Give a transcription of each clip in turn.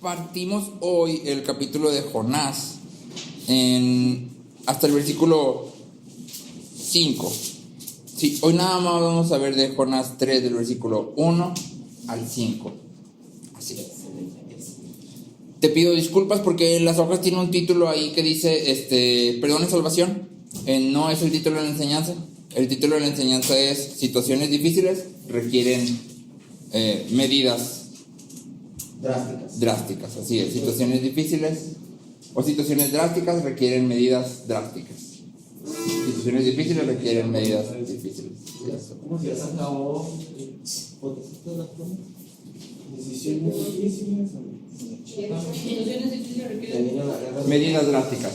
Partimos hoy el capítulo de Jonás hasta el versículo 5. Sí, hoy nada más vamos a ver de Jonás 3, del versículo 1 al 5. Así es. Te pido disculpas porque en las hojas tiene un título ahí que dice perdón y salvación. No es el título de la enseñanza. El título de la enseñanza es situaciones difíciles requieren medidas drásticas. Así es, situaciones difíciles o situaciones drásticas requieren medidas drásticas. Situaciones difíciles requieren medidas difíciles. ¿Cómo se acabó? Decisiones difíciles. Medidas drásticas.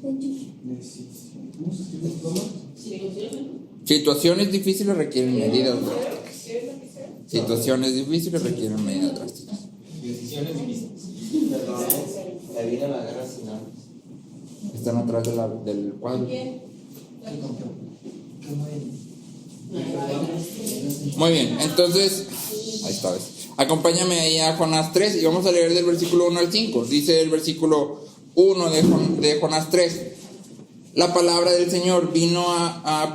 ¿Cómo se escribe el diploma? Situaciones difíciles requieren medidas drásticas. Situaciones difíciles requieren medidas drásticas. Decisiones difíciles. Perdón, la vida la guerra sin armas. Están atrás del cuadro. Muy bien, entonces, ahí está. Acompáñame ahí a Jonás 3 y vamos a leer del versículo 1 al 5. Dice el versículo 1 de Jonás 3. La palabra del Señor vino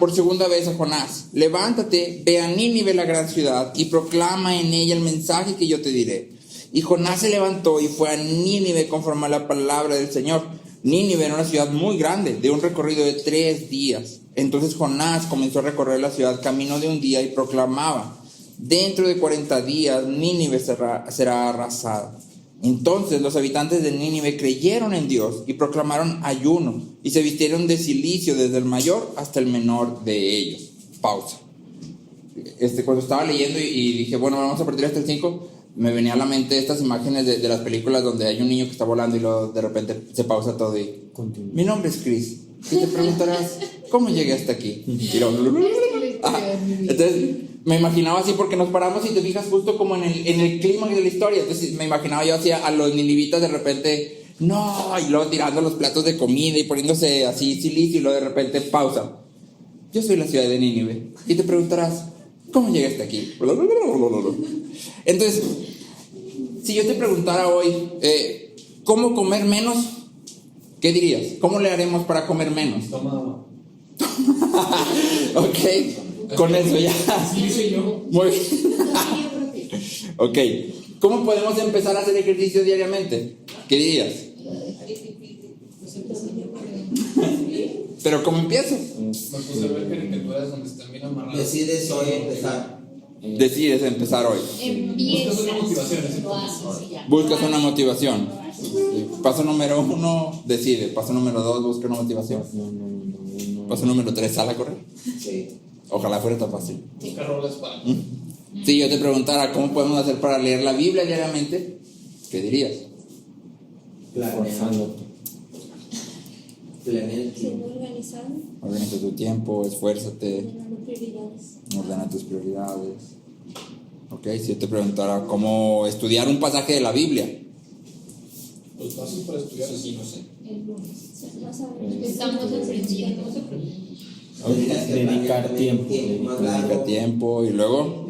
por segunda vez a Jonás. Levántate, ve a Nínive, la gran ciudad, y proclama en ella el mensaje que yo te diré. Y Jonás se levantó y fue a Nínive conforme a la palabra del Señor. Nínive era una ciudad muy grande, de un recorrido de 3 días. Entonces Jonás comenzó a recorrer la ciudad camino de un día y proclamaba: dentro de 40 días Nínive será arrasada. Entonces los habitantes de Nínive creyeron en Dios y proclamaron ayuno y se vistieron de cilicio desde el mayor hasta el menor de ellos. Pausa. Cuando estaba leyendo y dije, bueno, vamos a partir hasta el 5, me venía a la mente estas imágenes de las películas donde hay un niño que está volando y luego de repente se pausa todo y continúa. Mi nombre es Chris y te preguntarás, ¿cómo llegué hasta aquí? Y luego, entonces me imaginaba así porque nos paramos y te fijas justo como en el clímax de la historia. Entonces me imaginaba yo así a los ninivitas de repente, no, y luego tirando los platos de comida y poniéndose así silicio y luego de repente pausa. Yo soy la ciudad de Nínive y te preguntarás, ¿cómo llegué hasta aquí? Entonces, si yo te preguntara hoy, ¿cómo comer menos? ¿Qué dirías? ¿Cómo le haremos para comer menos? Toma agua. Ok, con eso ya. Sí, soy yo. Muy bien. Ok, ¿cómo podemos empezar a hacer ejercicio diariamente? ¿Qué dirías? Pero ¿cómo empiezo? Me puse a ver caricaturas donde están bien amarradas. Decides hoy empezar. Decides empezar hoy. Buscas una motivación. Buscas una motivación. Paso número 1, decide. Paso número 2, busca una motivación. Paso número 3, sal a correr. Sí. Ojalá fuera tan fácil. Buscar roles para. Si yo te preguntara cómo podemos hacer para leer la Biblia diariamente, ¿qué dirías? Planea el tiempo. Organiza tu tiempo, esfuérzate, Prioridades. ordena tus prioridades. Ok, si yo te preguntara cómo estudiar un pasaje de la Biblia, Los pasos para estudiar. Sí, no sé. El lunes. Estamos aprendiendo. Dedicar tiempo. dedica tiempo y luego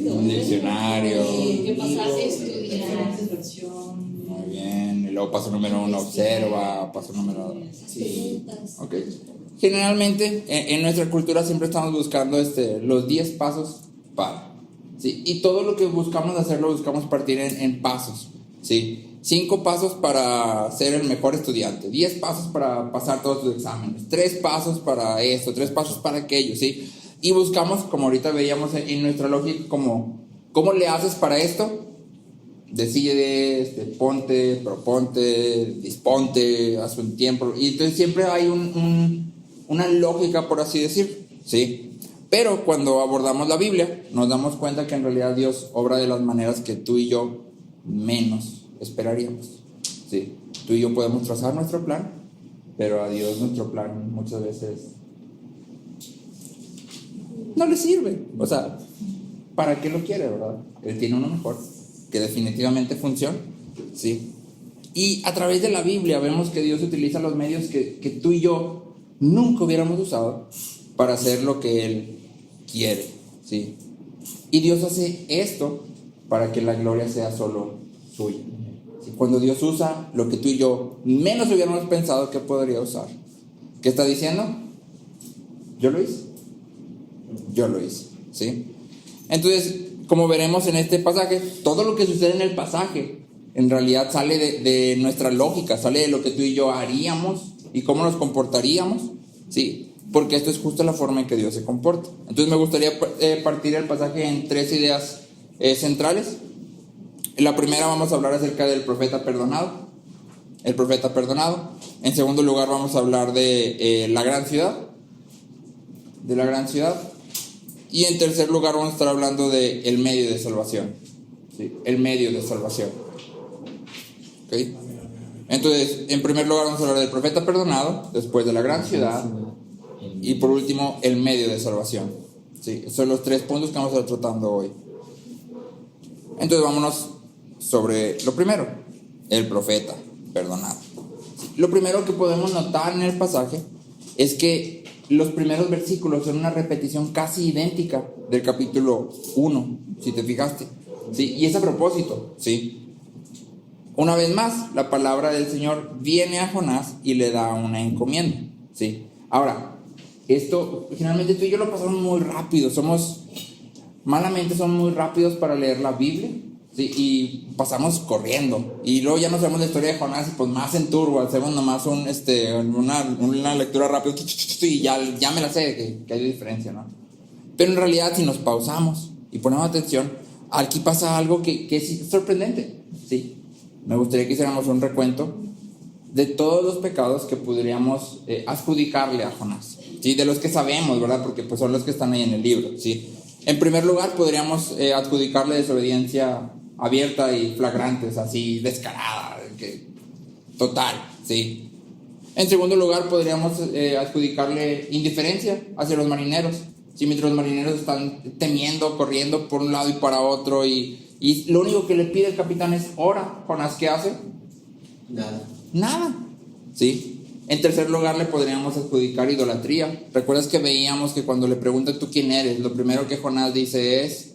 un diccionario. ¿Qué pasa? Estudiar. Muy bien. Y luego paso número 1, observa. Paso número 2. Sí. Ok. Generalmente en nuestra cultura siempre estamos buscando los 10 pasos para. ¿Sí? Y todo lo que buscamos hacer lo buscamos partir en pasos. ¿Sí? 5 pasos para ser el mejor estudiante, 10 pasos para pasar todos tus exámenes, 3 pasos para esto, 3 pasos para aquello, ¿sí? Y buscamos, como ahorita veíamos en nuestra lógica, ¿cómo le haces para esto? Decides, ponte, proponte, disponte, haz un tiempo. Y entonces siempre hay una lógica, por así decir, ¿sí? Pero cuando abordamos la Biblia, nos damos cuenta que en realidad Dios obra de las maneras que tú y yo menos esperaríamos. Sí, tú y yo podemos trazar nuestro plan, pero a Dios nuestro plan muchas veces no le sirve. O sea, ¿para qué lo quiere, verdad? Él tiene uno mejor, que definitivamente funciona. Sí. Y a través de la Biblia vemos que Dios utiliza los medios que tú y yo nunca hubiéramos usado para hacer lo que Él quiere. Sí. Y Dios hace esto para que la gloria sea solo suya. ¿Sí? Cuando Dios usa lo que tú y yo menos hubiéramos pensado que podría usar, ¿qué está diciendo? Yo lo hice. Yo lo hice. ¿Sí? Entonces, como veremos en este pasaje, todo lo que sucede en el pasaje en realidad sale de nuestra lógica, sale de lo que tú y yo haríamos y cómo nos comportaríamos, ¿sí? Porque esto es justo la forma en que Dios se comporta. Entonces me gustaría partir el pasaje en 3 ideas centrales. En la primera vamos a hablar acerca del profeta perdonado, el profeta perdonado. En segundo lugar vamos a hablar de la gran ciudad, y en tercer lugar vamos a estar hablando del medio de salvación, ¿sí? El medio de salvación. ¿Okay? Entonces, en primer lugar vamos a hablar del profeta perdonado, después de la gran ciudad y por último el medio de salvación. ¿Sí? Esos son los 3 puntos que vamos a estar tratando hoy. Entonces vámonos sobre lo primero, el profeta perdonado. Lo primero que podemos notar en el pasaje es que los primeros versículos son una repetición casi idéntica del capítulo 1, si te fijaste, ¿sí? Y es a propósito, ¿sí? Una vez más, la palabra del Señor viene a Jonás y le da una encomienda, ¿sí? Ahora, esto, generalmente tú y yo lo pasamos muy rápido, malamente somos muy rápidos para leer la Biblia, ¿sí? Y pasamos corriendo, y luego ya no sabemos la historia de Jonás, y pues más en turbo, hacemos nomás una lectura rápida, y ya me la sé, que hay diferencia, ¿no? Pero en realidad, si nos pausamos y ponemos atención, aquí pasa algo que es sorprendente, ¿sí? Me gustaría que hiciéramos un recuento de todos los pecados que podríamos adjudicarle a Jonás, ¿sí? De los que sabemos, ¿verdad? Porque pues son los que están ahí en el libro, ¿sí? En primer lugar, podríamos adjudicarle desobediencia abierta y flagrante, así descarada, total, ¿sí? En segundo lugar, podríamos adjudicarle indiferencia hacia los marineros, ¿sí? Mientras los marineros están temiendo, corriendo por un lado y para otro, y lo único que le pide el capitán es ora. Jonás, ¿qué hace? Nada, ¿sí? En tercer lugar, le podríamos adjudicar idolatría. ¿Recuerdas que veíamos que cuando le preguntan tú quién eres, lo primero que Jonás dice es: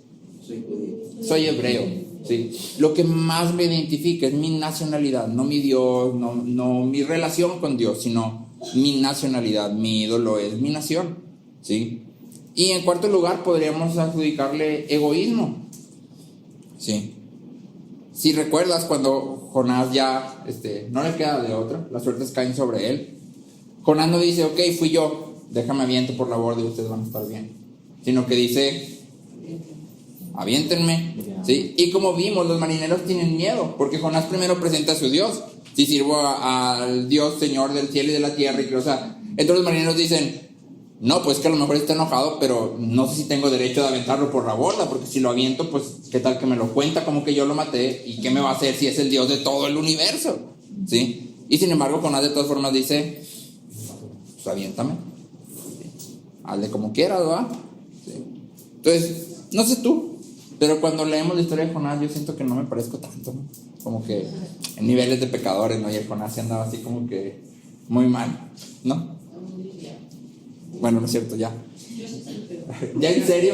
soy hebreo, ¿sí? Lo que más me identifica es mi nacionalidad, no mi Dios, no mi relación con Dios, sino mi nacionalidad. Mi ídolo es mi nación, ¿sí? Y en cuarto lugar, podríamos adjudicarle egoísmo, ¿sí? Si recuerdas, cuando Jonás ya no le queda de otra, las suertes caen sobre él, Jonás no dice: ok, fui yo, déjame aviento por la borda y ustedes van a estar bien, sino que dice: aviéntenme, ¿sí? Y como vimos, los marineros tienen miedo, porque Jonás primero presenta a su Dios: si sirvo al Dios Señor del cielo y de la tierra, entonces los marineros dicen: no, pues que a lo mejor está enojado, pero no sé si tengo derecho de aventarlo por la borda, porque si lo aviento, pues qué tal que me lo cuenta como que yo lo maté, y qué me va a hacer si es el Dios de todo el universo, ¿sí? Y sin embargo, Jonás de todas formas dice: pues aviéntame, ¿sí? Hazle como quieras, ¿verdad? ¿Sí? Entonces, no sé tú, pero cuando leemos la historia de Jonás, yo siento que no me parezco tanto, ¿no? Como que en niveles de pecadores, ¿no? Y el Jonás se andaba así como que muy mal, ¿no? Bueno, no es cierto, ya. ¿Ya en serio?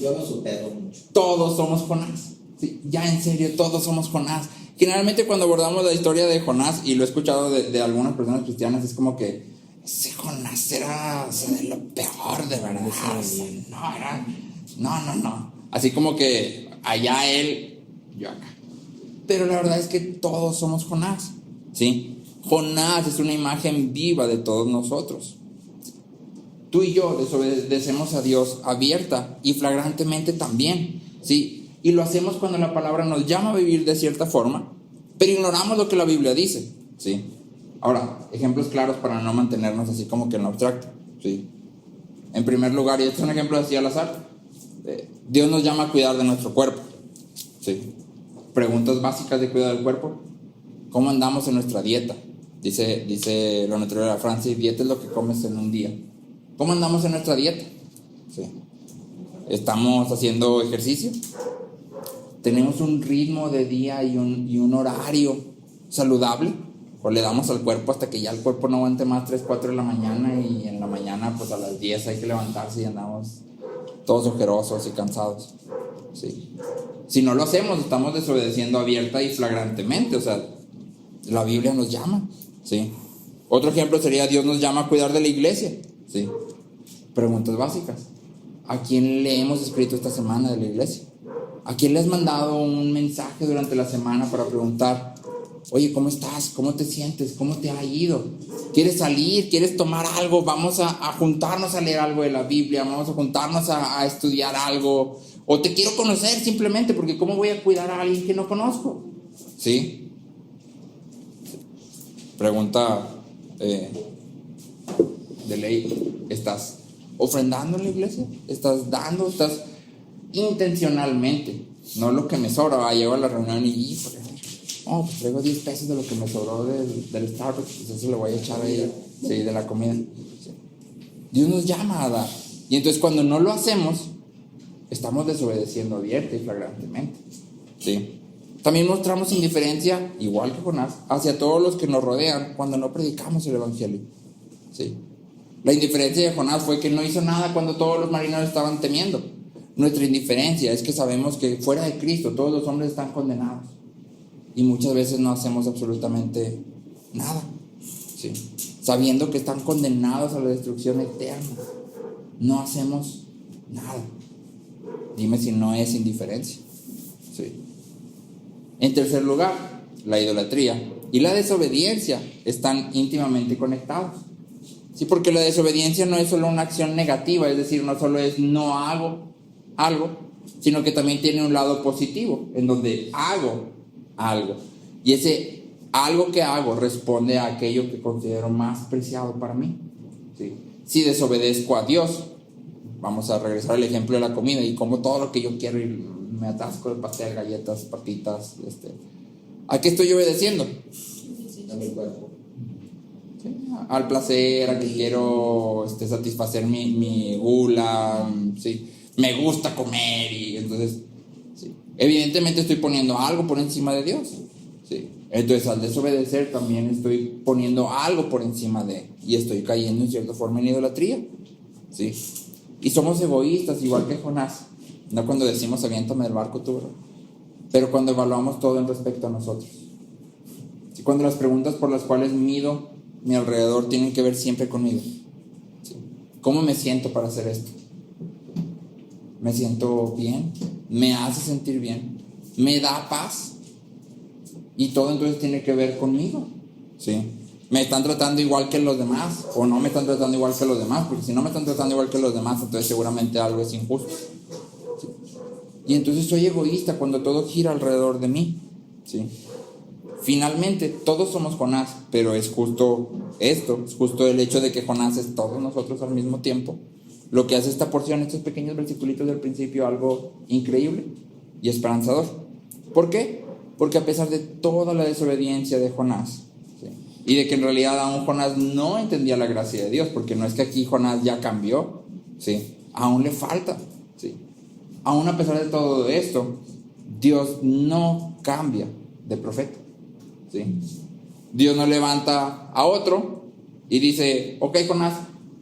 Yo lo supero mucho. Todos somos Jonás, ¿sí? Ya en serio, todos somos Jonás. Generalmente cuando abordamos la historia de Jonás, y lo he escuchado de algunas personas cristianas, es como que ese Jonás era, o sea, de lo peor, de verdad. O sea, no. Así como que allá él, yo acá. Pero la verdad es que todos somos Jonás, ¿sí? Jonás es una imagen viva de todos nosotros. Tú y yo desobedecemos a Dios abierta y flagrantemente también, ¿sí? Y lo hacemos cuando la palabra nos llama a vivir de cierta forma, pero ignoramos lo que la Biblia dice, ¿sí? Ahora, ejemplos claros para no mantenernos así como que en lo abstracto, ¿sí? En primer lugar, y este es un ejemplo así al azar, Dios nos llama a cuidar de nuestro cuerpo, ¿sí? Preguntas básicas de cuidado del cuerpo: ¿cómo andamos en nuestra dieta? Dice la nutrióloga Francis: dieta es lo que comes en un día. ¿Cómo andamos en nuestra dieta? ¿Sí? ¿Estamos haciendo ejercicio? ¿Tenemos un ritmo de día y un horario saludable? ¿O le damos al cuerpo hasta que ya el cuerpo no aguante más 3, 4 de la mañana, y en la mañana pues a las 10 hay que levantarse y andamos todos ojerosos y cansados? ¿sí? Si no lo hacemos, estamos desobedeciendo abierta y flagrantemente. O sea, la Biblia nos llama, ¿sí? Otro ejemplo sería: Dios nos llama a cuidar de la iglesia, ¿sí? Preguntas básicas: ¿a quién le hemos escrito esta semana de la iglesia? ¿A quién le has mandado un mensaje durante la semana para preguntar: oye, ¿cómo estás? ¿Cómo te sientes? ¿Cómo te ha ido? ¿Quieres salir? ¿Quieres tomar algo? Vamos a juntarnos a leer algo de la Biblia. Vamos a juntarnos a estudiar algo. O te quiero conocer simplemente, porque ¿cómo voy a cuidar a alguien que no conozco? ¿Sí? Pregunta de ley: ¿estás ofrendando en la iglesia? ¿Estás dando? ¿Estás intencionalmente? No lo que me sobra. Llego a la reunión y pues traigo 10 pesos de lo que me sobró del Starbucks, pues eso le voy a echar ahí, sí, de la comida. Sí. Dios nos llama a dar. Y entonces cuando no lo hacemos, estamos desobedeciendo abierta y flagrantemente. ¿Sí? También mostramos indiferencia, igual que Jonás, hacia todos los que nos rodean cuando no predicamos el evangelio. ¿Sí? La indiferencia de Jonás fue que no hizo nada cuando todos los marineros estaban temiendo. Nuestra indiferencia es que sabemos que fuera de Cristo todos los hombres están condenados. Y muchas veces no hacemos absolutamente nada, ¿sí? Sabiendo que están condenados a la destrucción eterna, no hacemos nada. Dime si no es indiferencia, ¿sí? En tercer lugar, la idolatría y la desobediencia están íntimamente conectados, ¿sí? Porque la desobediencia no es solo una acción negativa, es decir, no solo es no hago algo, sino que también tiene un lado positivo, en donde hago algo, y ese algo que hago responde a aquello que considero más preciado para mí, ¿sí? Si desobedezco a Dios, vamos a regresar al ejemplo de la comida, y como todo lo que yo quiero y me atasco de pastel, galletas, papitas, ¿a qué estoy obedeciendo? A mi cuerpo. ¿Sí? Al placer, a que quiero satisfacer mi gula, ¿sí? Me gusta comer, y entonces ¿sí? Evidentemente estoy poniendo algo por encima de Dios, ¿sí? Entonces al desobedecer también estoy poniendo algo por encima de, y estoy cayendo en cierta forma en idolatría, ¿sí? Y somos egoístas igual que Jonás, no cuando decimos aviéntame del barco tú, ¿verdad? Pero cuando evaluamos todo en respecto a nosotros, ¿sí? Cuando las preguntas por las cuales mido mi alrededor tienen que ver siempre conmigo, ¿sí? ¿Cómo me siento para hacer esto? ¿Me siento bien? ¿Me hace sentir bien? ¿Me da paz? Y todo entonces tiene que ver conmigo, ¿sí? ¿Me están tratando igual que los demás? ¿O no me están tratando igual que los demás? Porque si no me están tratando igual que los demás, entonces seguramente algo es injusto, ¿sí? Y entonces soy egoísta cuando todo gira alrededor de mí, ¿sí? Finalmente, todos somos Jonás, pero es justo esto, es justo el hecho de que Jonás es todos nosotros al mismo tiempo, lo que hace esta porción, estos pequeños versiculitos del principio, algo increíble y esperanzador. ¿Por qué? Porque a pesar de toda la desobediencia de Jonás, ¿sí? Y de que en realidad aún Jonás no entendía la gracia de Dios, porque no es que aquí Jonás ya cambió, ¿sí? Aún le falta, ¿sí? Aún a pesar de todo esto, Dios no cambia de profeta, ¿sí? Dios no levanta a otro y dice: ok, Jonás,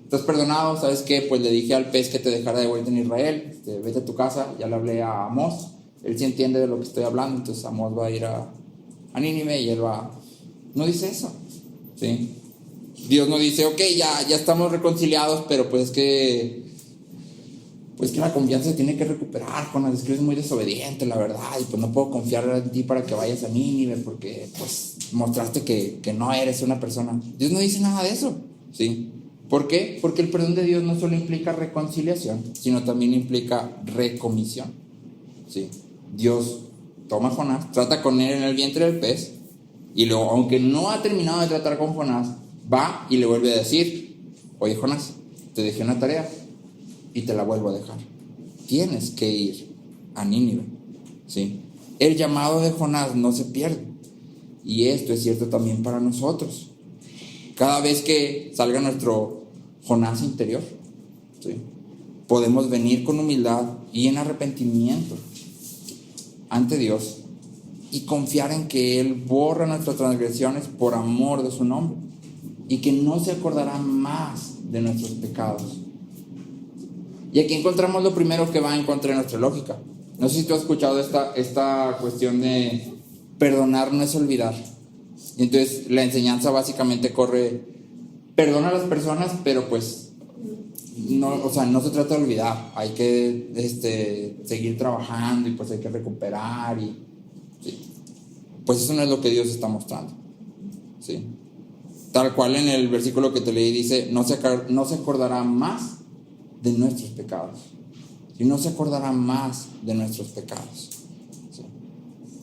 estás perdonado, ¿sabes qué? Pues le dije al pez que te dejara de vuelta en Israel, vete a tu casa. Ya le hablé a Amós, él sí entiende de lo que estoy hablando, entonces Amós va a ir a Nínive y él va. No dice eso, ¿sí? Dios no dice: ok, ya estamos reconciliados, pero pues que la confianza se tiene que recuperar, Jonás, es que eres muy desobediente, la verdad, y pues no puedo confiar en ti para que vayas a Nínive, porque pues mostraste que no eres una persona. Dios no dice nada de eso, ¿sí? ¿Por qué? Porque el perdón de Dios no solo implica reconciliación, sino también implica recomisión, ¿sí? Dios toma a Jonás, trata con él en el vientre del pez, y luego, aunque no ha terminado de tratar con Jonás, va y le vuelve a decir: oye, Jonás, te dejé una tarea y te la vuelvo a dejar. Tienes que ir a Nínive, ¿sí? El llamado de Jonás no se pierde, y esto es cierto también para nosotros. Cada vez que salga nuestro Jonás interior, ¿sí?, podemos venir con humildad y en arrepentimiento ante Dios y confiar en que Él borra nuestras transgresiones por amor de su nombre y que no se acordará más de nuestros pecados. Y aquí encontramos lo primero que va en contra de nuestra lógica. No sé si tú has escuchado esta cuestión de perdonar no es olvidar. Y entonces la enseñanza básicamente corre, perdona a las personas, pero pues no, o sea, no se trata de olvidar. Hay que seguir trabajando y pues hay que recuperar y sí. Pues eso no es lo que Dios está mostrando. Sí. Tal cual en el versículo que te leí dice, no se acordará más de nuestros pecados. Y no se acordará más de nuestros pecados. ¿Sí?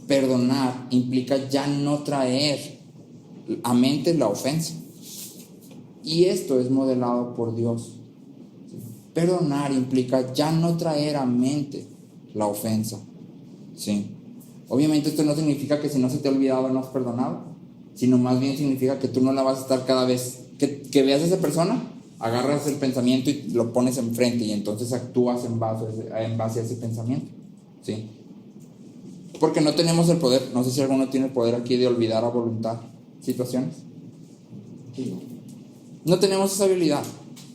Perdonar implica ya no traer a mente la ofensa. Y esto es modelado por Dios. ¿Sí? Perdonar implica ya no traer a mente la ofensa. ¿Sí? Obviamente esto no significa que si no se te ha olvidado no has perdonado, sino más bien significa que tú no la vas a estar cada vez que veas a esa persona, agarras el pensamiento y lo pones enfrente y entonces actúas en base a ese pensamiento. ¿Sí? Porque no tenemos el poder, no sé si alguno tiene el poder aquí de olvidar a voluntad situaciones. No tenemos esa habilidad,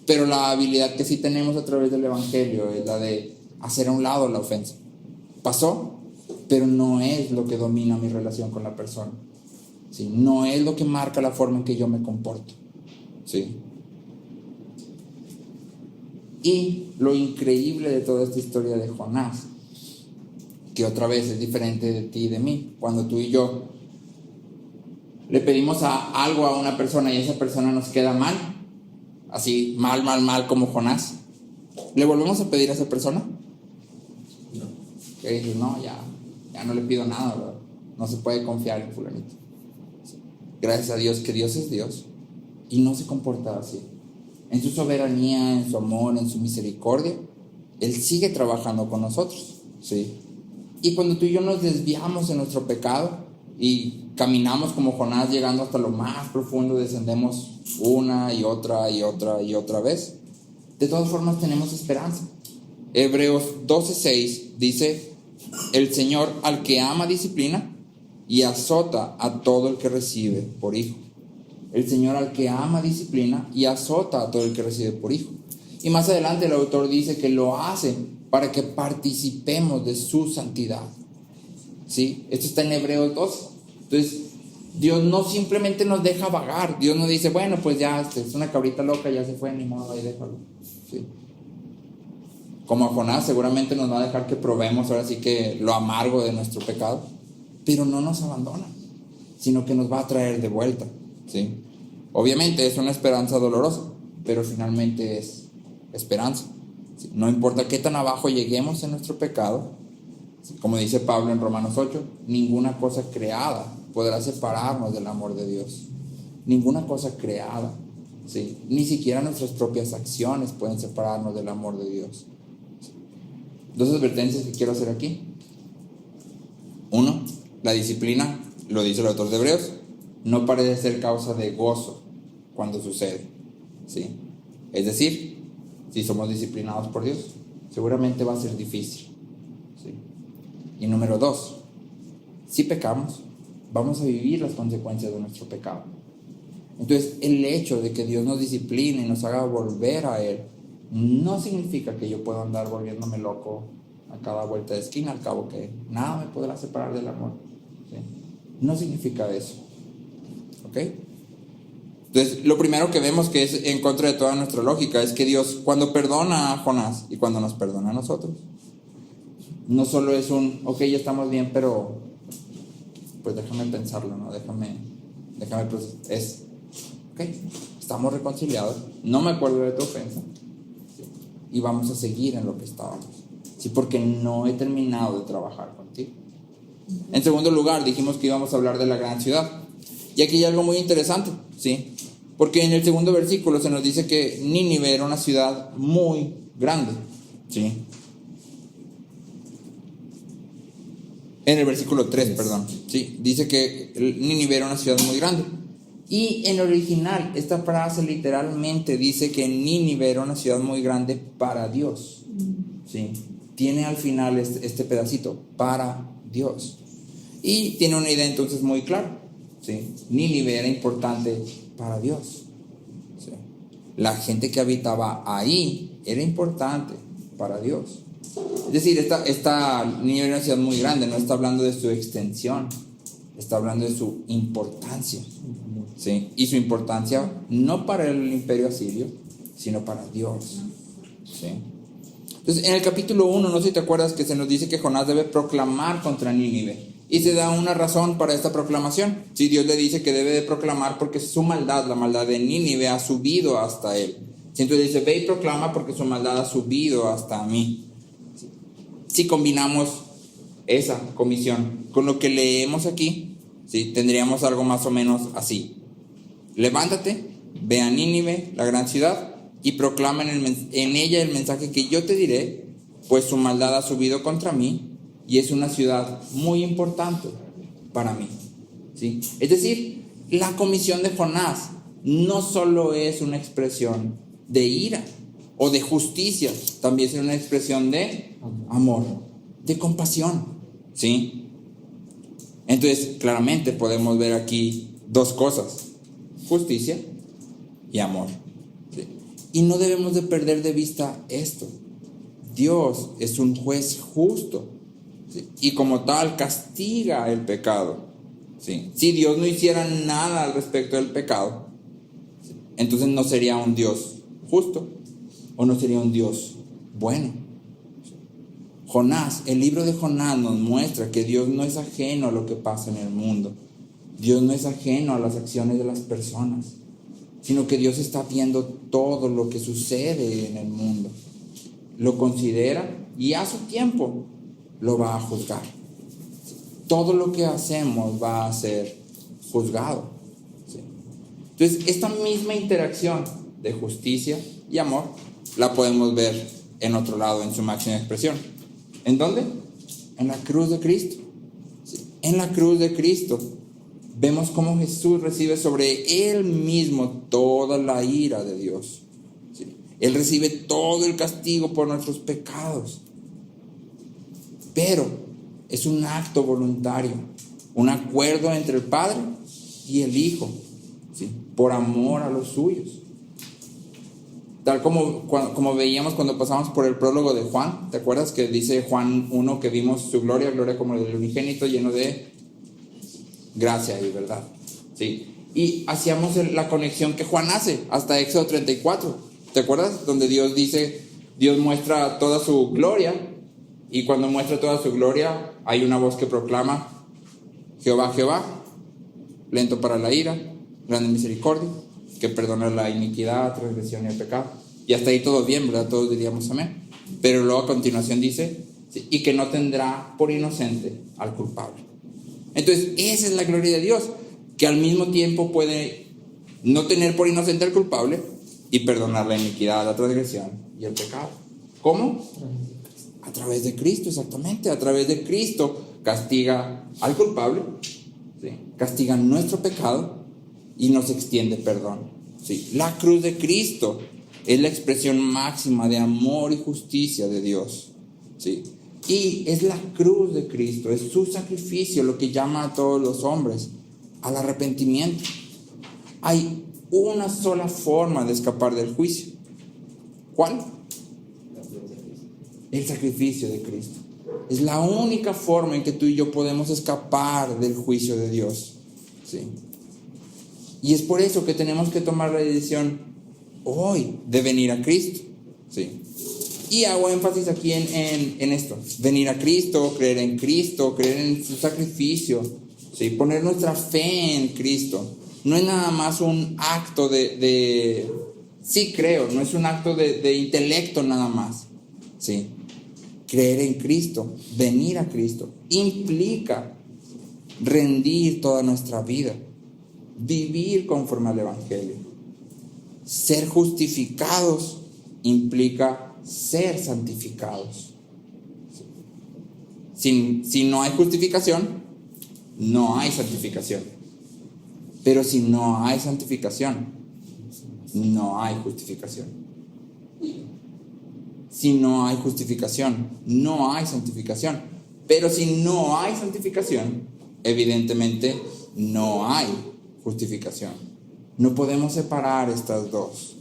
pero la habilidad que sí tenemos a través del Evangelio es la de hacer a un lado la ofensa. Pasó, pero no es lo que domina mi relación con la persona. ¿Sí? No es lo que marca la forma en que yo me comporto. ¿Sí? Y lo increíble de toda esta historia de Jonás, que otra vez es diferente de ti y de mí, cuando tú y yo le pedimos algo a una persona y esa persona nos queda mal, así mal como Jonás, ¿le volvemos a pedir a esa persona? No. Que dices, no, ya no le pido nada, ¿verdad? No se puede confiar en fulanito. Gracias a Dios que Dios es Dios y no se comporta así. En su soberanía, en su amor, en su misericordia, Él sigue trabajando con nosotros, ¿sí? Y cuando tú y yo nos desviamos en nuestro pecado y caminamos como Jonás llegando hasta lo más profundo, descendemos una y otra y otra y otra vez, de todas formas tenemos esperanza. Hebreos 12:6 dice: el Señor al que ama disciplina y azota a todo el que recibe por hijo. El Señor al que ama disciplina y azota a todo el que recibe por hijo. Y más adelante el autor dice que lo hace para que participemos de su santidad. ¿Sí? Esto está en Hebreos 12. Entonces, Dios no simplemente nos deja vagar. Dios no dice, bueno, pues ya es una cabrita loca, ya se fue, ni modo, ahí déjalo. ¿Sí? Como a Jonás, seguramente nos va a dejar que probemos ahora sí que lo amargo de nuestro pecado, pero no nos abandona, sino que nos va a traer de vuelta. ¿Sí? Obviamente es una esperanza dolorosa, pero finalmente es esperanza. ¿Sí? No importa qué tan abajo lleguemos en nuestro pecado, ¿sí? Como dice Pablo en Romanos 8, ninguna cosa creada podrá separarnos del amor de Dios. Ninguna cosa creada, ¿sí? Ni siquiera nuestras propias acciones pueden separarnos del amor de Dios. ¿Sí? Dos advertencias que quiero hacer aquí. Uno, la disciplina, lo dice el autor de Hebreos, no parece ser causa de gozo cuando sucede. ¿Sí? Es decir, si somos disciplinados por Dios, seguramente va a ser difícil. ¿Sí? Y número dos, si pecamos, vamos a vivir las consecuencias de nuestro pecado. Entonces, el hecho de que Dios nos discipline y nos haga volver a Él, no significa que yo pueda andar volviéndome loco a cada vuelta de esquina, al cabo que nada me podrá separar del amor. ¿Sí? No significa eso. ¿Ok? Entonces, lo primero que vemos que es en contra de toda nuestra lógica es que Dios, cuando perdona a Jonás y cuando nos perdona a nosotros, no solo es un, ok, ya estamos bien, pero pues déjame pensarlo, ¿no? Déjame procesar. Es, ok, estamos reconciliados, no me acuerdo de tu ofensa, ¿sí? Y vamos a seguir en lo que estábamos, ¿sí? Porque no he terminado de trabajar contigo. En segundo lugar, dijimos que íbamos a hablar de la gran ciudad. Y aquí hay algo muy interesante, ¿sí? Porque en el segundo versículo se nos dice que Nínive era una ciudad muy grande, ¿sí? En el versículo 3, perdón, ¿sí? Dice que Nínive era una ciudad muy grande. Y en el original, esta frase literalmente dice que Nínive era una ciudad muy grande para Dios, ¿sí? Tiene al final este pedacito, para Dios. Y tiene una idea entonces muy clara. ¿Sí? Nínive era importante para Dios. ¿Sí? La gente que habitaba ahí era importante para Dios. Es decir, esta Nínive era una ciudad muy grande, no está hablando de su extensión, está hablando de su importancia. ¿Sí? Y su importancia no para el imperio asirio, sino para Dios. ¿Sí? Entonces, en el capítulo 1, no sé si te acuerdas que se nos dice que Jonás debe proclamar contra Nínive. Y se da una razón para esta proclamación. Sí, Dios le dice que debe de proclamar porque su maldad, la maldad de Nínive, ha subido hasta él. Sí, entonces dice, ve y proclama porque su maldad ha subido hasta mí. Si combinamos esa comisión con lo que leemos aquí, ¿sí? Tendríamos algo más o menos así. Levántate, ve a Nínive, la gran ciudad, y proclama en ella el mensaje que yo te diré, pues su maldad ha subido contra mí y es una ciudad muy importante para mí. ¿Sí? Es decir, la comisión de Jonás no solo es una expresión de ira o de justicia, también es una expresión de amor, de compasión. ¿Sí? Entonces, claramente podemos ver aquí dos cosas: justicia y amor. ¿Sí? Y no debemos de perder de vista esto. Dios es un juez justo, ¿sí? Y como tal castiga el pecado. ¿Sí? Si Dios no hiciera nada al respecto del pecado, ¿sí?, entonces no sería un Dios justo o no sería un Dios bueno. Jonás, el libro de Jonás nos muestra que Dios no es ajeno a lo que pasa en el mundo. Dios no es ajeno a las acciones de las personas, sino que Dios está viendo todo lo que sucede en el mundo. Lo considera y a su tiempo lo va a juzgar. Todo lo que hacemos va a ser juzgado. ¿Sí? Entonces, esta misma interacción de justicia y amor la podemos ver en otro lado, en su máxima expresión. ¿En dónde? En la cruz de Cristo. ¿Sí? En la cruz de Cristo vemos cómo Jesús recibe sobre Él mismo toda la ira de Dios. ¿Sí? Él recibe todo el castigo por nuestros pecados. Pero es un acto voluntario, un acuerdo entre el Padre y el Hijo, ¿sí?, por amor a los suyos. Tal como veíamos cuando pasamos por el prólogo de Juan. ¿Te acuerdas que dice Juan 1 que vimos su gloria como el del unigénito, lleno de gracia y verdad? ¿Sí? Y hacíamos la conexión que Juan hace hasta Éxodo 34. ¿Te acuerdas? Donde Dios dice, Dios muestra toda su gloria, y cuando muestra toda su gloria hay una voz que proclama: Jehová, Jehová, lento para la ira, grande en misericordia, que perdona la iniquidad, transgresión y el pecado. Y hasta ahí todo bien, ¿verdad? Todos diríamos amén. Pero luego a continuación dice, ¿sí?, y que no tendrá por inocente al culpable. Entonces, esa es la gloria de Dios, que al mismo tiempo puede no tener por inocente al culpable y perdonar la iniquidad, la transgresión y el pecado. ¿Cómo? A través de Cristo, exactamente. A través de Cristo castiga al culpable, ¿sí?, castiga nuestro pecado y nos extiende perdón. ¿Sí? La cruz de Cristo es la expresión máxima de amor y justicia de Dios. ¿Sí? Y es la cruz de Cristo, es su sacrificio lo que llama a todos los hombres al arrepentimiento. Hay una sola forma de escapar del juicio. ¿Cuál? El sacrificio de Cristo. Es la única forma en que tú y yo podemos escapar del juicio de Dios. ¿Sí? Y es por eso que tenemos que tomar la decisión hoy de venir a Cristo. ¿Sí? Y hago énfasis aquí en esto: venir a Cristo, creer en su sacrificio, ¿sí?, poner nuestra fe en Cristo. No es nada más un acto sí creo, no es un acto de intelecto nada más. ¿Sí? Creer en Cristo, venir a Cristo, implica rendir toda nuestra vida, vivir conforme al Evangelio. Ser justificados implica ser santificados. Si no hay justificación, no hay santificación. Pero si no hay santificación, no hay justificación. Si no hay justificación, no hay santificación. Pero si no hay santificación, evidentemente no hay justificación. No podemos separar estas dos.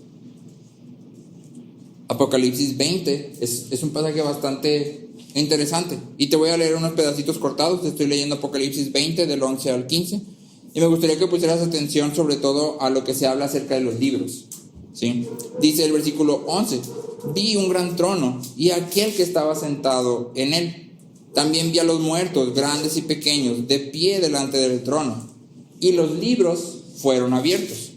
Apocalipsis 20 es un pasaje bastante interesante. Y te voy a leer unos pedacitos cortados. Estoy leyendo Apocalipsis 20 del 11 al 15. Y me gustaría que pusieras atención sobre todo a lo que se habla acerca de los libros. ¿Sí? Dice el versículo 11: vi un gran trono y aquel que estaba sentado en él. También vi a los muertos, grandes y pequeños, de pie delante del trono. Y los libros fueron abiertos.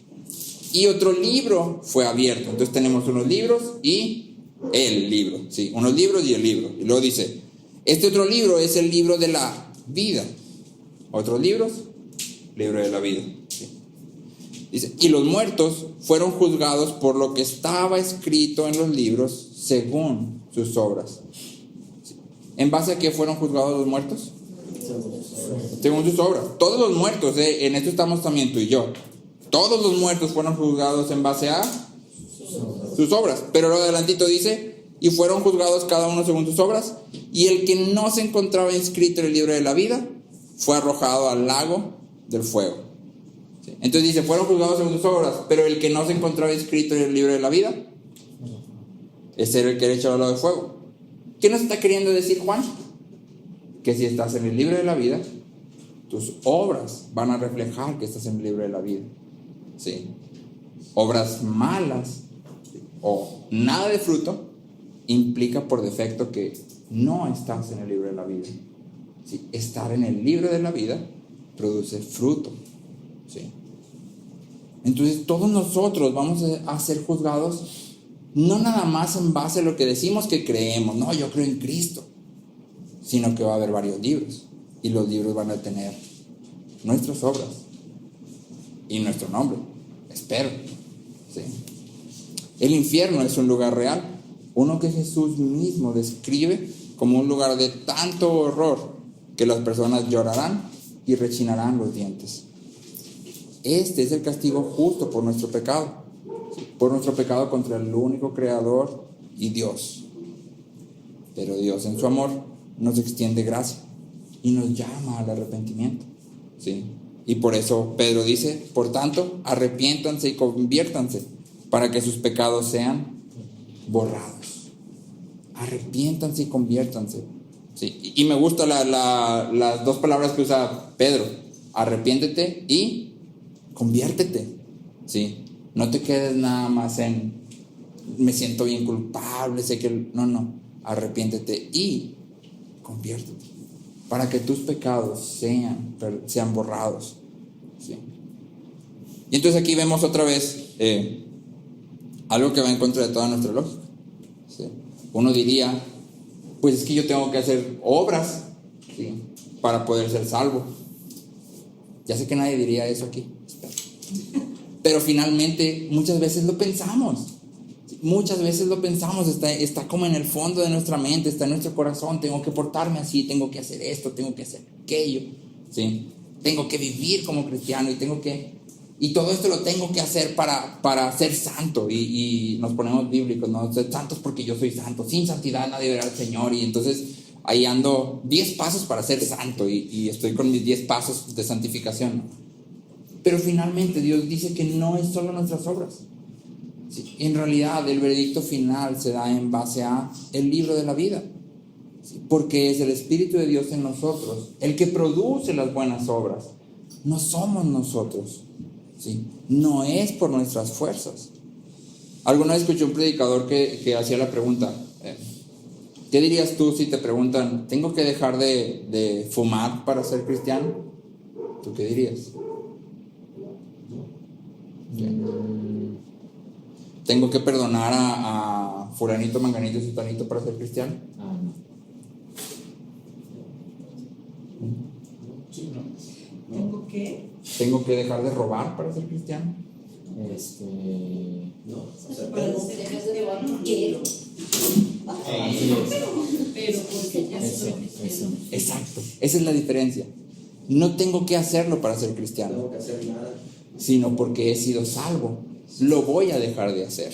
Y otro libro fue abierto. Entonces tenemos unos libros y el libro. ¿Sí? Unos libros y el libro. Y luego dice, este otro libro es el libro de la vida. Otros libros, libro de la vida. ¿Sí? Dice, y los muertos fueron juzgados por lo que estaba escrito en los libros según sus obras. ¿Sí? ¿En base a qué fueron juzgados los muertos? Según sus obras. Todos los muertos, en esto estamos también tú y yo. Todos los muertos fueron juzgados en base a sus obras. Pero lo adelantito dice, y fueron juzgados cada uno según sus obras. Y el que no se encontraba inscrito en el libro de la vida fue arrojado al lago del fuego. ¿Sí? Entonces dice, fueron juzgados según sus obras, pero el que no se encontraba inscrito en el libro de la vida, ese era el que era echado al lago del fuego. ¿Qué nos está queriendo decir Juan? Que si estás en el libro de la vida, tus obras van a reflejar que estás en el libro de la vida. ¿Sí? Obras malas o nada de fruto implica por defecto que no estás en el libro de la vida. ¿Sí? Estar en el libro de la vida produce fruto. ¿Sí? Entonces todos nosotros vamos a ser juzgados no nada más en base a lo que decimos que creemos. No, yo creo en Cristo. Sino que va a haber varios libros. Y los libros van a tener nuestras obras y nuestro nombre. Espero. ¿Sí? El infierno es un lugar real. Uno que Jesús mismo describe como un lugar de tanto horror que las personas llorarán y rechinarán los dientes. Este es el castigo justo por nuestro pecado. Por nuestro pecado contra el único creador y Dios. Pero Dios en su amor nos extiende gracia y nos llama al arrepentimiento. ¿Sí? Y por eso Pedro dice, por tanto, arrepiéntanse y conviértanse para que sus pecados sean borrados. Arrepiéntanse y conviértanse. ¿Sí? Y me gustan las dos palabras que usa Pedro: arrepiéntete y conviértete. ¿Sí? No te quedes nada más en me siento bien culpable, sé que... No, arrepiéntete y conviértete para que tus pecados sean borrados. ¿Sí? Y entonces aquí vemos otra vez algo que va en contra de toda nuestra lógica. ¿Sí? Uno diría, pues es que yo tengo que hacer obras, ¿sí?, para poder ser salvo. Ya sé que nadie diría eso aquí, pero finalmente muchas veces lo pensamos. Muchas veces lo pensamos, está como en el fondo de nuestra mente, está en nuestro corazón. Tengo que portarme así, tengo que hacer esto, tengo que hacer aquello, ¿sí? Tengo que vivir como cristiano y todo esto lo tengo que hacer para ser santo. Y nos ponemos bíblicos, ¿no? Ser santos porque yo soy santo. Sin santidad nadie verá al Señor. Y entonces ahí ando 10 pasos para ser santo y estoy con mis 10 pasos de santificación. Pero finalmente Dios dice que no es solo nuestras obras. Sí, en realidad el veredicto final se da en base a el libro de la vida, ¿sí? Porque es el Espíritu de Dios en nosotros el que produce las buenas obras. No somos nosotros, ¿sí? No es por nuestras fuerzas. Alguna vez escuché un predicador que hacía la pregunta, ¿qué dirías tú si te preguntan, ¿tengo que dejar de fumar para ser cristiano? ¿Tú qué dirías? ¿Sí? ¿Tengo que perdonar a fulanito, manganito y sutanito para ser cristiano? Sí, ¿no? ¿Tengo que? dejar de robar para ser cristiano? No. O sea, Para pero... los dejas de robar no quiero. Pero porque ya soy cristiano. Exacto, esa es la diferencia. No tengo que hacerlo para ser No cristiano, tengo que hacer nada. sino porque he sido salvo, lo voy a dejar de hacer.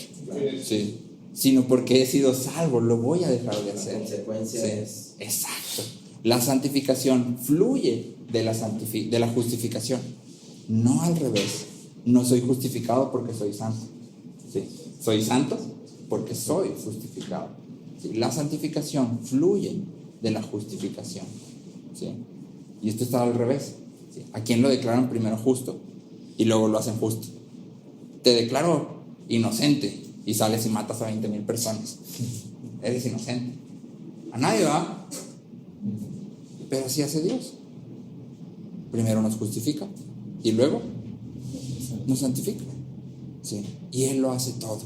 Sí. Sino porque he sido salvo, lo voy a dejar de hacer. La consecuencia Sí. es... Exacto. La santificación fluye de la justificación, no al revés. No soy justificado porque soy santo. Sí. Soy santo porque soy justificado. ¿Sí? La santificación fluye de la justificación. ¿Sí? Y esto está al revés. ¿Sí? ¿A quién lo declaran primero justo y luego lo hacen justo? Te declaro inocente y sales y matas a 20,000 personas. Eres inocente. A nadie va. Pero así hace Dios. Primero nos justifica y luego nos santifica. ¿Sí? Y Él lo hace todo.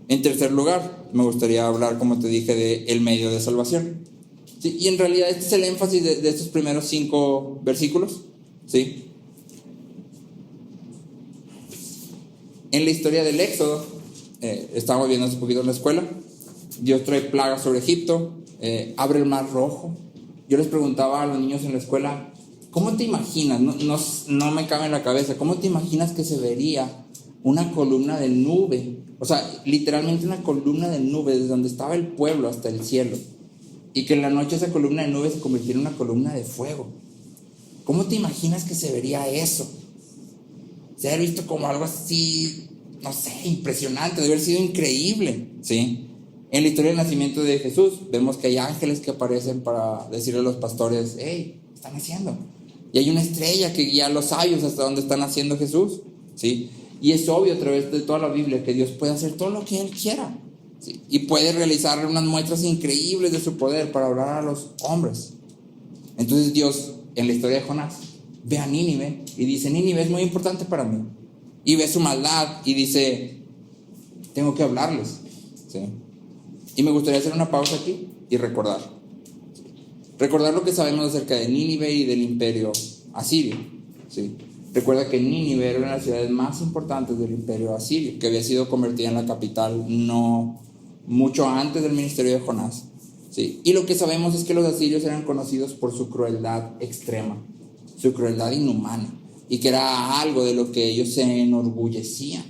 En tercer lugar, me gustaría hablar, como te dije, del medio de salvación. ¿Sí? Y en realidad este es el énfasis de estos primeros 5 versículos. ¿Sí? En la historia del Éxodo, estábamos viendo hace poquito en la escuela, Dios trae plagas sobre Egipto, abre el mar rojo. Yo les preguntaba a los niños en la escuela, ¿cómo te imaginas? No me cabe en la cabeza. ¿Cómo te imaginas que se vería una columna de nube? O sea, literalmente una columna de nube desde donde estaba el pueblo hasta el cielo. Y que en la noche esa columna de nube se convirtiera en una columna de fuego. ¿Cómo te imaginas que se vería eso? Se ha visto como algo así, no sé, impresionante, debe haber sido increíble, ¿sí? En la historia del nacimiento de Jesús vemos que hay ángeles que aparecen para decirle a los pastores, hey, ¿qué están haciendo? Y hay una estrella que guía a los sabios hasta donde está naciendo Jesús, ¿sí? Y es obvio a través de toda la Biblia que Dios puede hacer todo lo que Él quiera, ¿sí? Y puede realizar unas muestras increíbles de su poder para hablar a los hombres. Entonces Dios, en la historia de Jonás, ve a Nínive y dice, Nínive es muy importante para mí. Y ve su maldad y dice, tengo que hablarles, ¿sí? Y me gustaría hacer una pausa aquí y recordar lo que sabemos acerca de Nínive y del imperio asirio, ¿sí? Recuerda que Nínive era una de las ciudades más importantes del imperio asirio, que había sido convertida en la capital no mucho antes del ministerio de Jonás, ¿sí? Y lo que sabemos es que los asirios eran conocidos por su crueldad extrema, su crueldad inhumana, y que era algo de lo que ellos se enorgullecían,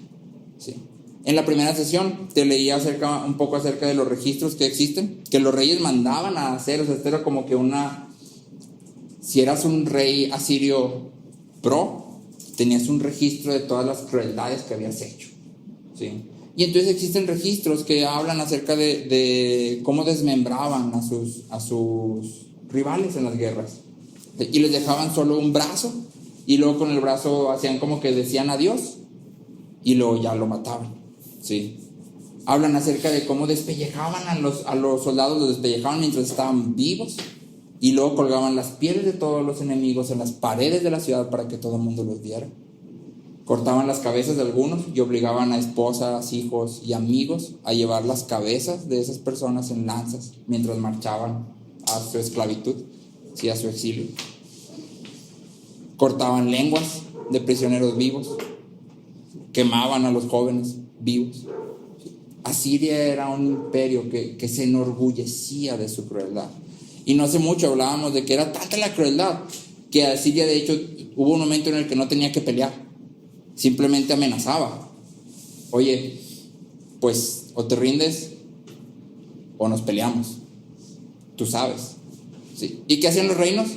¿sí? En la primera sesión te leía un poco acerca de los registros que existen, que los reyes mandaban a hacer. O sea, esto era como que si eras un rey asirio tenías un registro de todas las crueldades que habías hecho, ¿sí? Y entonces existen registros que hablan acerca de cómo desmembraban a sus rivales en las guerras, y les dejaban solo un brazo, y luego con el brazo hacían como que decían adiós, y luego ya lo mataban, ¿sí? Hablan acerca de cómo despellejaban a los soldados, los despellejaban mientras estaban vivos, y luego colgaban las pieles de todos los enemigos en las paredes de la ciudad para que todo el mundo los viera. Cortaban las cabezas de algunos y obligaban a esposas, hijos y amigos a llevar las cabezas de esas personas en lanzas mientras marchaban a su esclavitud, ¿sí? A su exilio. Cortaban lenguas de prisioneros vivos, quemaban a los jóvenes vivos. Asiria era un imperio que se enorgullecía de su crueldad. Y no hace mucho hablábamos de que era tanta la crueldad que Asiria, de hecho, hubo un momento en el que no tenía que pelear, simplemente amenazaba. Oye, pues o te rindes o nos peleamos, tú sabes, ¿sí? ¿Y qué hacían los reinos?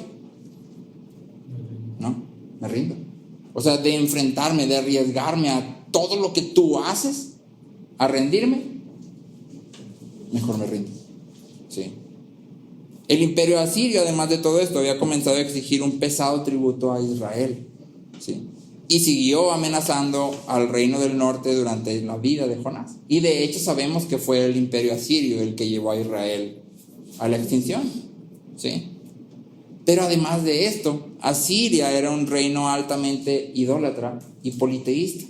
No, me rindo. O sea, de enfrentarme, de arriesgarme a todo lo que tú haces, a rendirme, mejor me rindo, ¿sí? El imperio asirio, además de todo esto, había comenzado a exigir un pesado tributo a Israel, ¿sí? Y siguió amenazando al reino del norte durante la vida de Jonás. Y de hecho sabemos que fue el imperio asirio el que llevó a Israel a la extinción, ¿sí? Pero además de esto, Asiria era un reino altamente idólatra y politeísta.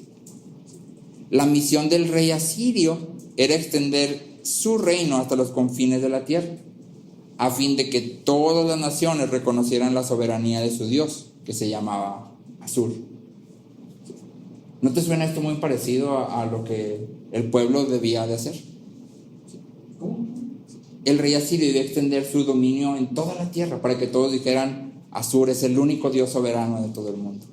La misión del rey asirio era extender su reino hasta los confines de la tierra, a fin de que todas las naciones reconocieran la soberanía de su Dios, que se llamaba Asur. ¿No te suena esto muy parecido a lo que el pueblo debía de hacer? El rey asirio debía extender su dominio en toda la tierra para que todos dijeran, Asur es el único Dios soberano de todo el mundo.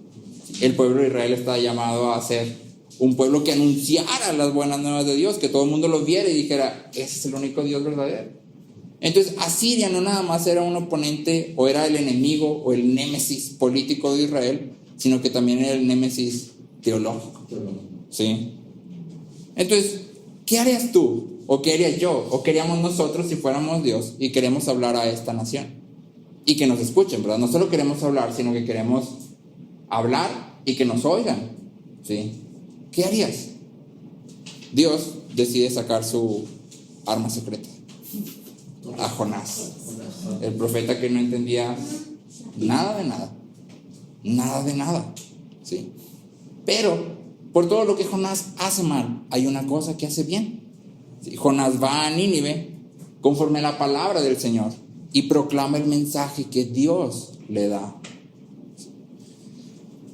El pueblo de Israel está llamado a ser un pueblo que anunciara las buenas nuevas de Dios, que todo el mundo lo viera y dijera, ese es el único Dios verdadero. Entonces Asiria no nada más era un oponente o era el enemigo o el némesis político de Israel, sino que también era el némesis teológico, ¿sí? Entonces ¿qué harías tú? ¿O qué haría yo? ¿O qué haríamos nosotros si fuéramos Dios y queremos hablar a esta nación? Y que nos escuchen, ¿verdad? No solo queremos hablar, sino que queremos hablar y que nos oigan, ¿sí? ¿Qué harías? Dios decide sacar su arma secreta a Jonás, el profeta que no entendía nada de nada, nada de nada, ¿sí? Pero por todo lo que Jonás hace mal, hay una cosa que hace bien, ¿sí? Jonás va a Nínive conforme a la palabra del Señor y proclama el mensaje que Dios le da.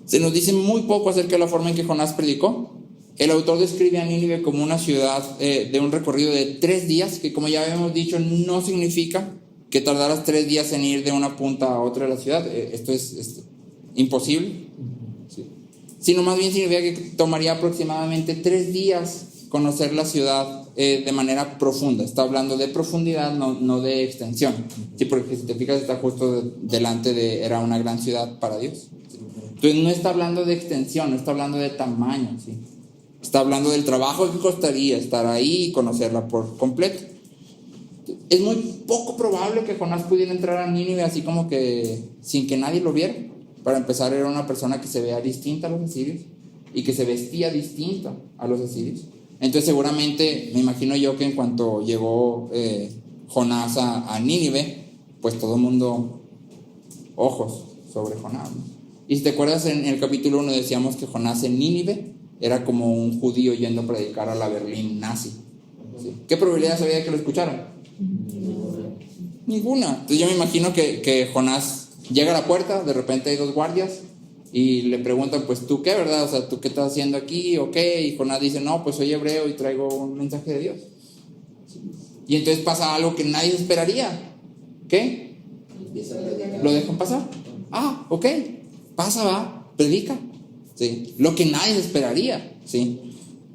Se nos dice muy poco acerca de la forma en que Jonás predicó. El autor describe a Nínive como una ciudad de un recorrido de 3 días, que como ya habíamos dicho, no significa que tardaras 3 días en ir de una punta a otra de la ciudad. Esto es imposible, ¿sí? Sino más bien significa que tomaría aproximadamente 3 días conocer la ciudad de manera profunda. Está hablando de profundidad, no de extensión, ¿sí? Porque si te fijas, está justo delante de, era una gran ciudad para Dios, ¿sí? Entonces no está hablando de extensión, no está hablando de tamaño, ¿sí? Está hablando del trabajo que costaría estar ahí y conocerla por completo. Es muy poco probable que Jonás pudiera entrar a Nínive así como que sin que nadie lo viera. Para empezar, era una persona que se veía distinta a los asirios y que se vestía distinta a los asirios. Entonces seguramente, me imagino yo que en cuanto llegó Jonás a Nínive, pues todo el mundo, ojos sobre Jonás, ¿no? Y si te acuerdas, en el capítulo 1 decíamos que Jonás en Nínive era como un judío yendo a predicar a la Berlín nazi, ¿sí? ¿Qué probabilidades había de que lo escucharan? Ninguna. Entonces yo me imagino que Jonás llega a la puerta, de repente hay 2 guardias y le preguntan, pues tú qué, ¿verdad? O sea, ¿tú qué estás haciendo aquí o qué? Y Jonás dice, no, pues soy hebreo y traigo un mensaje de Dios. Y entonces pasa algo que nadie esperaría. ¿Qué? Lo dejan pasar. Ah, ok, pasa, va, predica, ¿sí? Lo que nadie esperaría, ¿sí?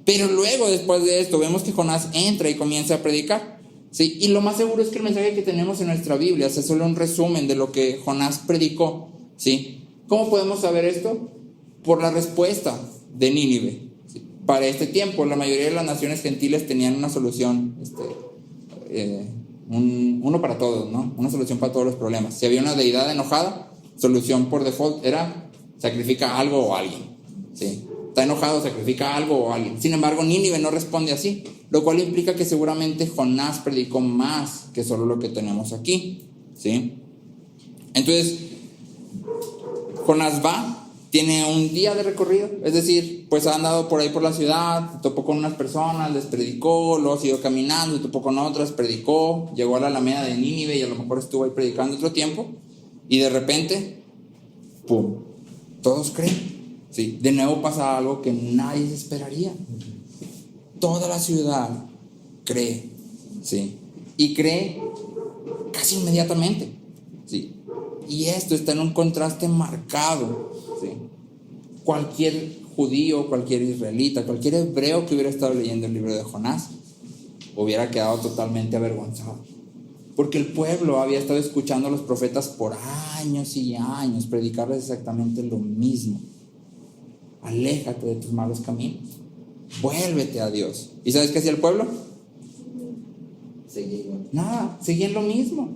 Pero luego, después de esto, vemos que Jonás entra y comienza a predicar, ¿sí? Y lo más seguro es que el mensaje que tenemos en nuestra Biblia es solo un resumen de lo que Jonás predicó, ¿sí? ¿Cómo podemos saber esto? Por la respuesta de Nínive, ¿sí? Para este tiempo, la mayoría de las naciones gentiles tenían una solución, uno para todos, ¿no? Una solución para todos los problemas. Si había una deidad enojada, solución por default era sacrifica algo o alguien, ¿sí? Está enojado, sacrifica algo o alguien. Sin embargo, Nínive no responde así, lo cual implica que seguramente Jonás predicó más que solo lo que tenemos aquí, ¿sí? Entonces, Jonás va, tiene un día de recorrido, es decir, pues ha andado por ahí por la ciudad, topó con unas personas, les predicó, luego siguió caminando, topó con otras, predicó, llegó a la Alameda de Nínive y a lo mejor estuvo ahí predicando otro tiempo, y de repente, ¡pum!, todos creen. Sí, de nuevo pasa algo que nadie esperaría. Toda la ciudad cree, ¿sí? Y cree casi inmediatamente, ¿sí? Y esto está en un contraste marcado, ¿sí? Cualquier judío, cualquier israelita, cualquier hebreo que hubiera estado leyendo el libro de Jonás hubiera quedado totalmente avergonzado, porque el pueblo había estado escuchando a los profetas por años y años predicarles exactamente lo mismo. Aléjate de tus malos caminos, vuélvete a Dios. ¿Y sabes qué hacía el pueblo? Nada, seguían lo mismo.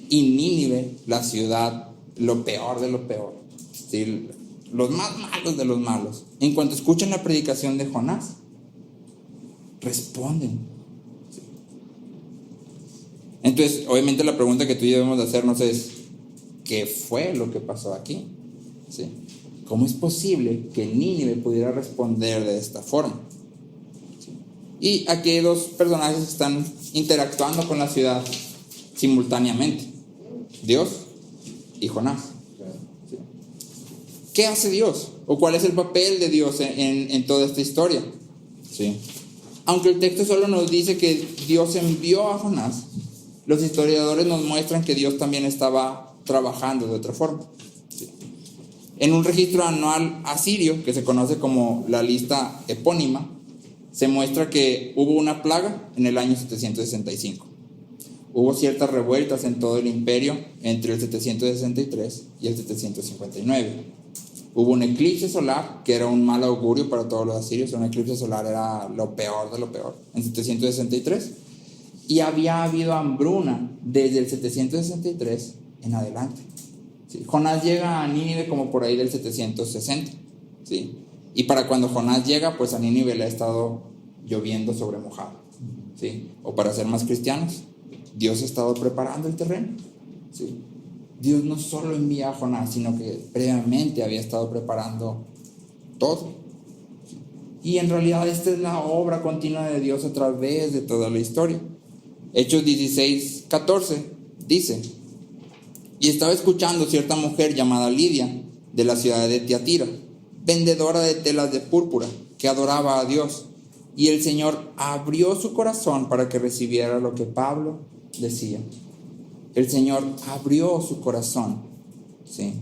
Y Nínive, la ciudad, lo peor de lo peor, ¿sí? Los más malos de los malos, en cuanto escuchan la predicación de Jonás, responden, ¿sí? Entonces, obviamente la pregunta que tú y yo debemos de hacernos es, ¿qué fue lo que pasó aquí? ¿Sí? ¿Cómo es posible que Nínive pudiera responder de esta forma? ¿Sí? Y aquí hay 2 personajes que están interactuando con la ciudad simultáneamente: Dios y Jonás. ¿Sí? ¿Qué hace Dios? ¿O cuál es el papel de Dios en toda esta historia? ¿Sí? Aunque el texto solo nos dice que Dios envió a Jonás, los historiadores nos muestran que Dios también estaba trabajando de otra forma. ¿Sí? En un registro anual asirio, que se conoce como la lista epónima, se muestra que hubo una plaga en el año 765. Hubo ciertas revueltas en todo el imperio entre el 763 y el 759. Hubo un eclipse solar, que era un mal augurio para todos los asirios. Un eclipse solar era lo peor de lo peor, en 763. Y había habido hambruna desde el 763 en adelante. ¿Sí? Jonás llega a Nínive como por ahí del 760. ¿Sí? Y para cuando Jonás llega, pues a Nínive le ha estado lloviendo sobre mojado. ¿Sí? O para ser más cristianos, Dios ha estado preparando el terreno. ¿Sí? Dios no solo envía a Jonás, sino que previamente había estado preparando todo. Y en realidad esta es la obra continua de Dios a través de toda la historia. Hechos 16:14 dice: y estaba escuchando cierta mujer llamada Lidia, de la ciudad de Tiatira, vendedora de telas de púrpura, que adoraba a Dios. Y el Señor abrió su corazón para que recibiera lo que Pablo decía. El Señor abrió su corazón. ¿Sí?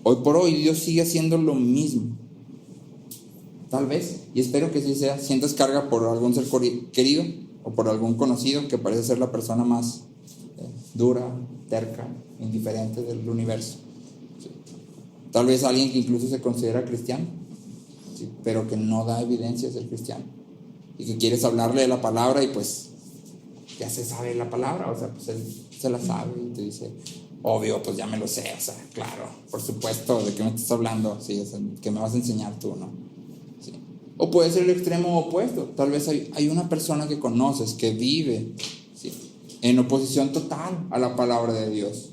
Hoy por hoy Dios sigue haciendo lo mismo. Tal vez, y espero que sí sea, sientas carga por algún ser querido o por algún conocido que parece ser la persona más dura, terca, indiferente del universo. ¿Sí? Tal vez alguien que incluso se considera cristiano, ¿sí? Pero que no da evidencia de ser cristiano y que quieres hablarle de la palabra y pues ya se sabe la palabra, o sea, pues él se la sabe y te dice, obvio, pues ya me lo sé, o sea, claro, por supuesto, ¿de qué me estás hablando? Sí, o sea, ¿qué me vas a enseñar tú, no? Sí. O puede ser el extremo opuesto. Tal vez hay una persona que conoces que vive, ¿sí?, en oposición total a la palabra de Dios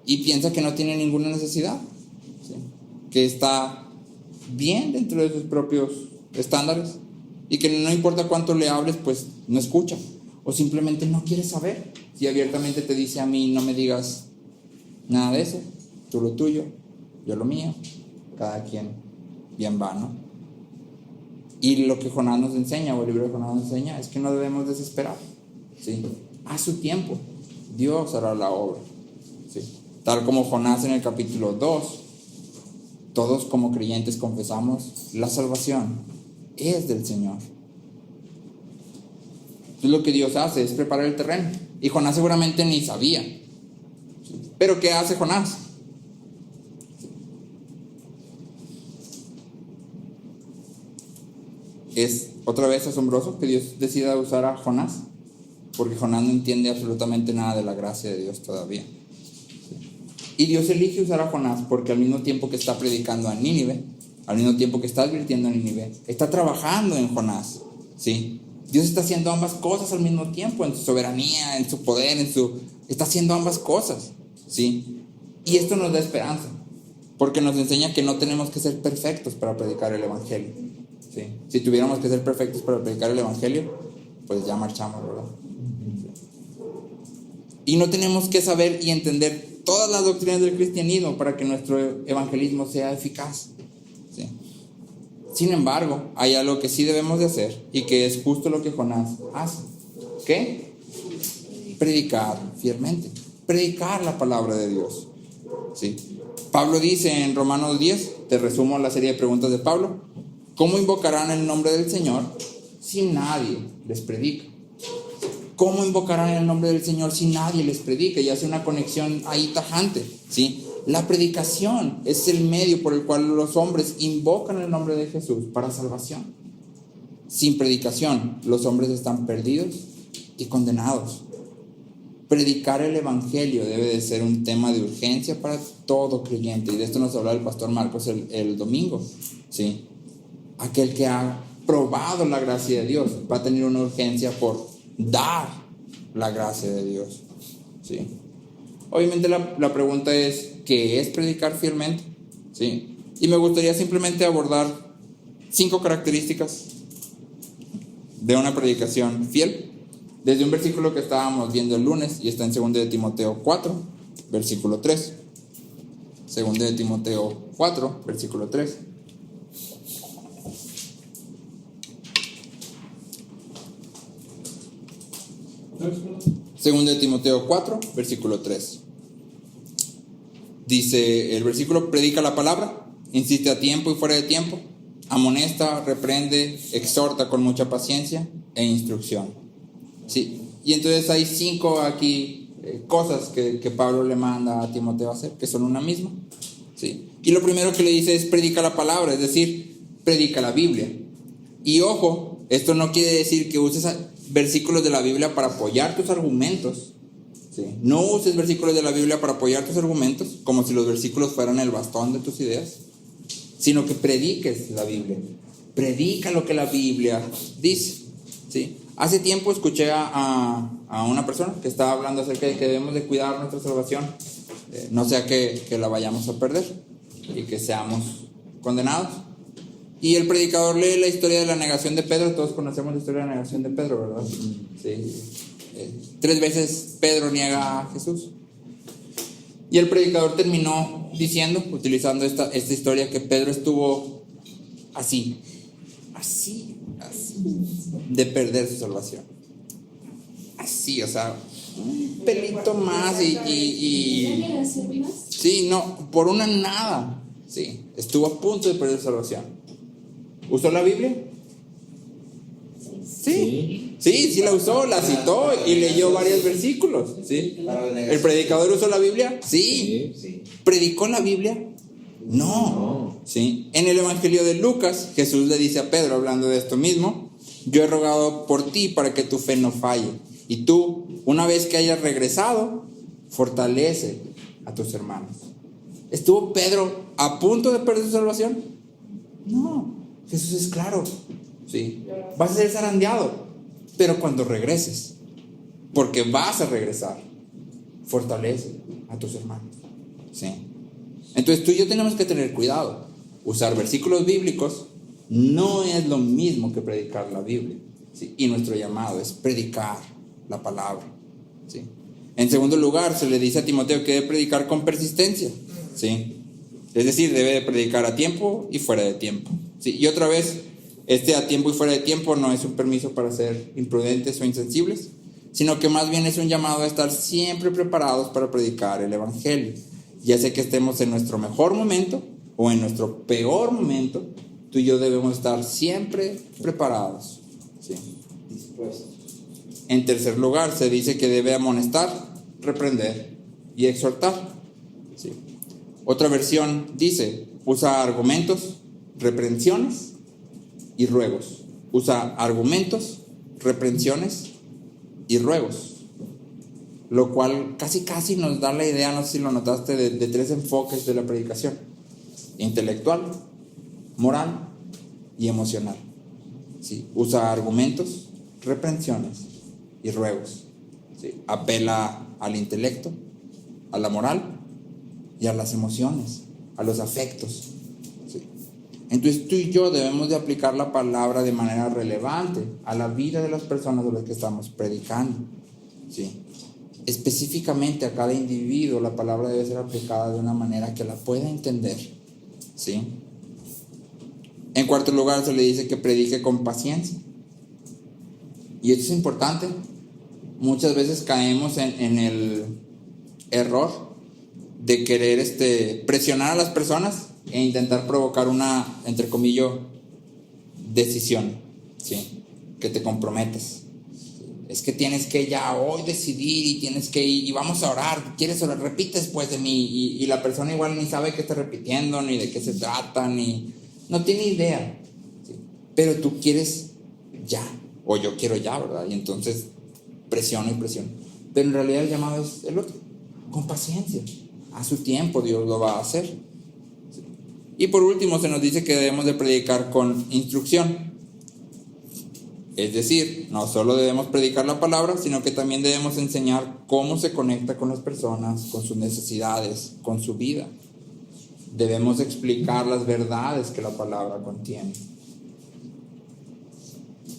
y piensa que no tiene ninguna necesidad, ¿sí?, que está bien dentro de sus propios estándares y que no importa cuánto le hables, pues no escucha o simplemente no quiere saber. Si abiertamente te dice, a mí no me digas nada de eso, tú lo tuyo, yo lo mío, cada quien bien va, ¿no? Y lo que Jonás nos enseña, o el libro de Jonás nos enseña, es que no debemos desesperar, ¿sí? A su tiempo Dios hará la obra, ¿sí? Tal como Jonás en el capítulo 2, todos como creyentes confesamos, la salvación es del Señor. Entonces lo que Dios hace es preparar el terreno, y Jonás seguramente ni sabía, ¿sí? Pero ¿qué hace Jonás? Es otra vez asombroso que Dios decida usar a Jonás, porque Jonás no entiende absolutamente nada de la gracia de Dios todavía. Y Dios elige usar a Jonás porque al mismo tiempo que está predicando a Nínive, al mismo tiempo que está advirtiendo a Nínive, está trabajando en Jonás, ¿sí? Dios está haciendo ambas cosas al mismo tiempo, en su soberanía, en su poder, está haciendo ambas cosas, ¿sí? Y esto nos da esperanza, porque nos enseña que no tenemos que ser perfectos para predicar el evangelio, ¿sí? Si tuviéramos que ser perfectos para predicar el evangelio, pues ya marchamos, ¿verdad? Y no tenemos que saber y entender todas las doctrinas del cristianismo para que nuestro evangelismo sea eficaz, ¿sí? Sin embargo, hay algo que sí debemos de hacer y que es justo lo que Jonás hace. ¿Qué? Predicar fielmente, predicar la palabra de Dios, ¿sí? Pablo dice en Romanos 10, te resumo la serie de preguntas de Pablo: ¿cómo invocarán el nombre del Señor si nadie les predica? ¿Cómo invocarán el nombre del Señor si nadie les predica? Y hace una conexión ahí tajante, ¿sí? La predicación es el medio por el cual los hombres invocan el nombre de Jesús para salvación. Sin predicación, los hombres están perdidos y condenados. Predicar el evangelio debe de ser un tema de urgencia para todo creyente, y de esto nos habla el pastor Marcos el domingo, ¿sí? Aquel que ha probado la gracia de Dios va a tener una urgencia por dar la gracia de Dios, ¿sí? Obviamente la pregunta es, ¿qué es predicar fielmente? ¿Sí? Y me gustaría simplemente abordar 5 características de una predicación fiel, desde un versículo que estábamos viendo el lunes, y está en 2 de Timoteo 4, versículo 3. 2 de Timoteo 4, versículo 3. Segunda de Timoteo 4, versículo 3. Dice el versículo: predica la palabra, insiste a tiempo y fuera de tiempo, amonesta, reprende, exhorta con mucha paciencia e instrucción. Sí. Y entonces hay 5 aquí cosas que Pablo le manda a Timoteo a hacer, que son una misma. ¿sí? Y lo primero que le dice es predica la palabra, es decir, predica la Biblia. Y ojo, esto no quiere decir que uses versículos de la Biblia para apoyar tus argumentos, ¿sí? No uses versículos de la Biblia para apoyar tus argumentos, como si los versículos fueran el bastón de tus ideas, sino que prediques la Biblia. Predica lo que la Biblia dice, ¿sí? Hace tiempo escuché a una persona que estaba hablando acerca de que debemos de cuidar nuestra salvación, no sea que la vayamos a perder y que seamos condenados. Y el predicador lee la historia de la negación de Pedro. Todos conocemos la historia de la negación de Pedro, ¿verdad? Sí. 3 veces Pedro niega a Jesús. Y el predicador terminó diciendo, utilizando esta historia, que Pedro estuvo así, de perder su salvación. Así, o sea, un pelito más y sí, no, por una nada, sí, estuvo a punto de perder su salvación. ¿Usó la Biblia? Sí, la usó, la citó y leyó varios versículos, ¿sí? ¿El predicador usó la Biblia? Sí. ¿Predicó la Biblia? No. ¿Sí? En el Evangelio de Lucas, Jesús le dice a Pedro, hablando de esto mismo: yo he rogado por ti para que tu fe no falle. Y tú, una vez que hayas regresado, fortalece a tus hermanos. ¿Estuvo Pedro a punto de perder su salvación? No. Jesús es claro. Sí. Vas a ser zarandeado, pero cuando regreses, porque vas a regresar, fortalece a tus hermanos. ¿Sí? Entonces tú y yo tenemos que tener cuidado. Usar versículos bíblicos no es lo mismo que predicar la Biblia, ¿sí? Y nuestro llamado es predicar la palabra, ¿sí? En segundo lugar, se le dice a Timoteo que debe predicar con persistencia, ¿sí? Es decir, debe de predicar a tiempo y fuera de tiempo, ¿sí? Y otra vez, a tiempo y fuera de tiempo no es un permiso para ser imprudentes o insensibles, sino que más bien es un llamado a estar siempre preparados para predicar el Evangelio. Ya sea que estemos en nuestro mejor momento o en nuestro peor momento, tú y yo debemos estar siempre preparados, ¿sí? Dispuestos. En tercer lugar, se dice que debe amonestar, reprender y exhortar, ¿sí? Otra versión dice, usa argumentos, reprensiones y ruegos. Usa argumentos, reprensiones y ruegos. Lo cual casi nos da la idea, no sé si lo notaste, de 3 enfoques de la predicación: intelectual, moral y emocional, ¿sí? Usa argumentos, reprensiones y ruegos, ¿sí? Apela al intelecto, a la moral y a las emociones, a los afectos, ¿sí? Entonces tú y yo debemos de aplicar la palabra de manera relevante a la vida de las personas de las que estamos predicando, ¿sí? Específicamente a cada individuo la palabra debe ser aplicada de una manera que la pueda entender, ¿sí? En cuarto lugar, se le dice que predique con paciencia. Y esto es importante. Muchas veces caemos en el error de querer presionar a las personas e intentar provocar una, entre comillas, decisión, ¿sí? Que te comprometes. Es que tienes que ya hoy decidir y tienes que ir y vamos a orar. ¿Quieres orar? Repite después de mí. Y la persona igual ni sabe qué está repitiendo, ni de qué se trata, ni no tiene idea, ¿sí? Pero tú quieres ya, o yo quiero ya, ¿verdad? Y entonces presiono. Pero en realidad el llamado es el otro: con paciencia. A su tiempo Dios lo va a hacer, ¿sí? Y por último se nos dice que debemos de predicar con instrucción. Es decir, no solo debemos predicar la palabra, sino que también debemos enseñar cómo se conecta con las personas, con sus necesidades, con su vida. Debemos explicar las verdades que la palabra contiene.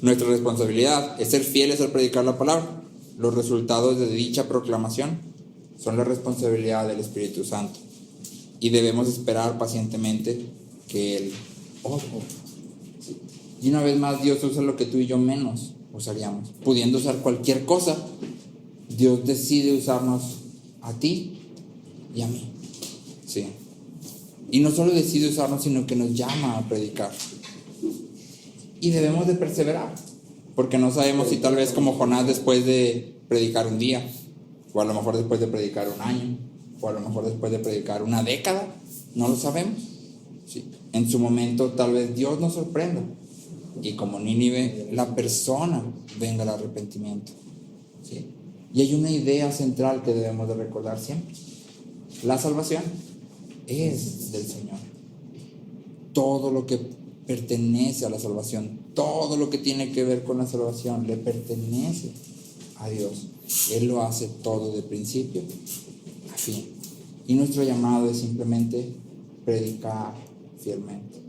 Nuestra responsabilidad es ser fieles al predicar la palabra. Los resultados de dicha proclamación son la responsabilidad del Espíritu Santo y debemos esperar pacientemente que Él obre. Y una vez más, Dios usa lo que tú y yo menos usaríamos. Pudiendo usar cualquier cosa, Dios decide usarnos a ti y a mí, ¿sí? Y no solo decide usarnos, sino que nos llama a predicar. Y debemos de perseverar, porque no sabemos si tal vez como Jonás, después de predicar un día, o a lo mejor después de predicar un año, o a lo mejor después de predicar una década, no lo sabemos. ¿Sí? En su momento tal vez Dios nos sorprenda y como Nínive la persona venga al arrepentimiento. ¿Sí? Y hay una idea central que debemos de recordar siempre: la salvación es del Señor. Todo lo que pertenece a la salvación, todo lo que tiene que ver con la salvación le pertenece a Dios. Él lo hace todo de principio a fin. Y nuestro llamado es simplemente predicar fielmente.